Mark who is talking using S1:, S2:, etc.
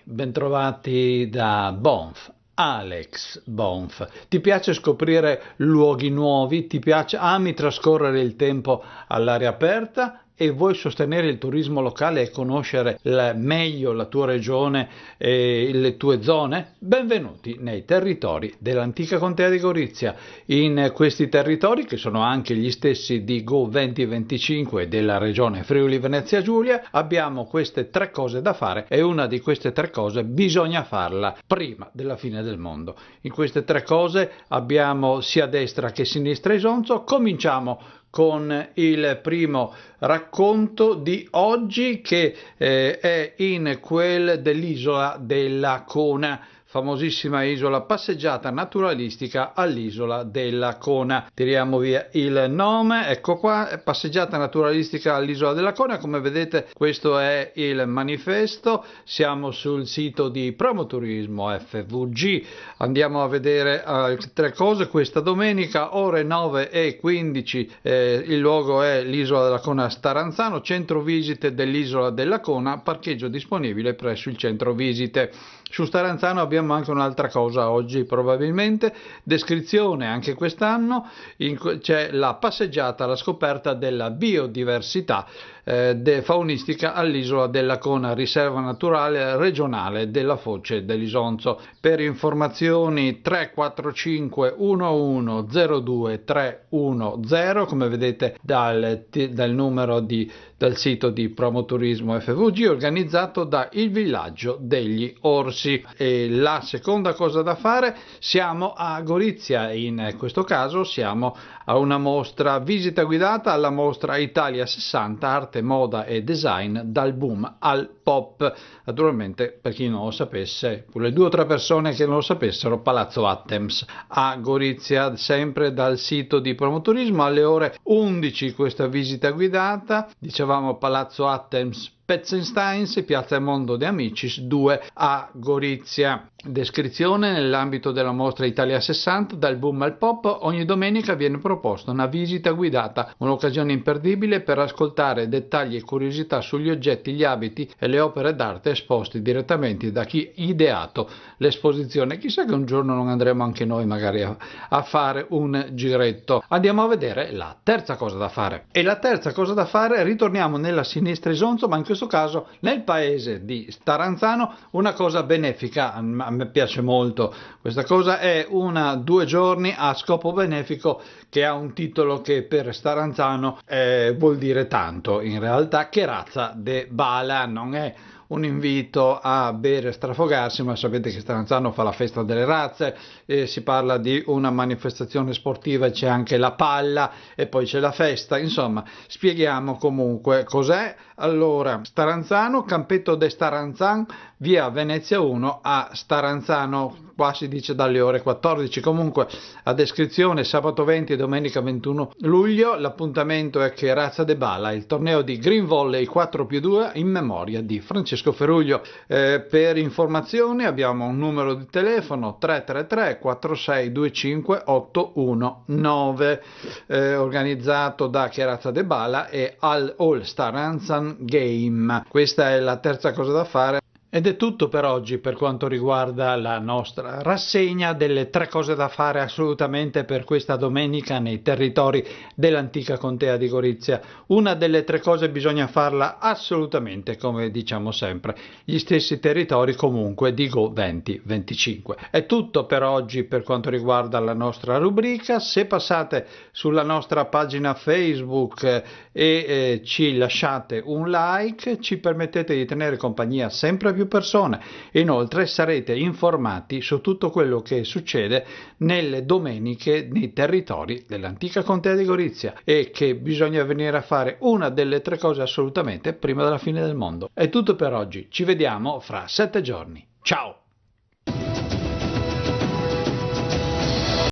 S1: Bentrovati da Bonf. Alex Bonf. Ti piace scoprire luoghi nuovi? Ami trascorrere il tempo all'aria aperta? E vuoi sostenere il turismo locale e conoscere meglio la tua regione e le tue zone? Benvenuti nei territori dell'antica contea di Gorizia. In questi territori, che sono anche gli stessi di Go 2025 della regione Friuli Venezia Giulia, abbiamo queste tre cose da fare e una di queste tre cose bisogna farla prima della fine del mondo. In queste tre cose abbiamo sia destra che sinistra Isonzo. Cominciamo con il primo racconto di oggi, che è in quel dell'isola della Cona, famosissima isola, passeggiata naturalistica all'isola della Cona. Tiriamo via il nome, ecco qua, passeggiata naturalistica all'isola della Cona. Come vedete, questo è il manifesto. Siamo sul sito di Promoturismo FVG. Andiamo a vedere tre cose. Questa domenica, ore 9:15, il luogo è l'isola della Cona Staranzano, centro visite dell'isola della Cona, parcheggio disponibile presso il centro visite. Su Staranzano abbiamo anche un'altra cosa oggi, probabilmente, descrizione anche quest'anno, c'è la passeggiata alla scoperta della biodiversità faunistica all'isola della Cona, riserva naturale regionale della Foce dell'Isonzo. Per informazioni 345 11 02 310, come vedete dal numero dal sito di Promoturismo FVG, organizzato da Il Villaggio degli Orsi. E la seconda cosa da fare: siamo a Gorizia, in questo caso siamo a una mostra, visita guidata alla mostra Italia 60, arte, moda e design dal boom al pop. Naturalmente, per chi non lo sapesse, quelle 2 o 3 persone che non lo sapessero, Palazzo Attems a Gorizia, sempre dal sito di Promoturismo, alle ore 11 questa visita guidata. Dicevamo Palazzo Attems, Petzensteins, Piazza Mondo de Amicis 2 a Gorizia. Descrizione: nell'ambito della mostra Italia 60 dal boom al pop, ogni domenica viene proposta una visita guidata, un'occasione imperdibile per ascoltare dettagli e curiosità sugli oggetti, gli abiti e le opere d'arte esposti direttamente da chi ideato l'esposizione. Chissà che un giorno non andremo anche noi magari a fare un giretto. Andiamo a vedere la terza cosa da fare. E la terza cosa da fare, ritorniamo nella sinistra Isonzo, ma in questo caso nel paese di Staranzano, una cosa benefica. A me piace molto questa cosa, è 2 giorni a scopo benefico, che ha un titolo che per Staranzano vuol dire tanto in realtà. Che razza de bala, non è un invito a bere e strafogarsi, ma sapete che Staranzano fa la festa delle razze, si parla di una manifestazione sportiva, c'è anche la palla e poi c'è la festa. Insomma, spieghiamo comunque cos'è. Allora, Staranzano, Campetto de Staranzan, via Venezia 1 a Staranzano. Qua si dice dalle ore 14, comunque a descrizione: sabato 20 e domenica 21 luglio. L'appuntamento è che razza de bala, il torneo di Green Volley 4+2 in memoria di Francesco Feruglio. Per informazioni abbiamo un numero di telefono 333 4625 819, organizzato da Chiarazza de Bala e All Staranzan Game. Questa è la terza cosa da fare. Ed è tutto per oggi per quanto riguarda la nostra rassegna delle tre cose da fare assolutamente per questa domenica nei territori dell'antica contea di Gorizia. Una delle tre cose bisogna farla assolutamente, come diciamo sempre, gli stessi territori comunque di Go 2025. È tutto per oggi per quanto riguarda la nostra rubrica. Se passate sulla nostra pagina Facebook e ci lasciate un like, ci permettete di tenere compagnia sempre più persone. Inoltre sarete informati su tutto quello che succede nelle domeniche nei territori dell'antica contea di Gorizia, e che bisogna venire a fare una delle tre cose assolutamente prima della fine del mondo. È tutto per oggi, ci vediamo fra 7 giorni. Ciao!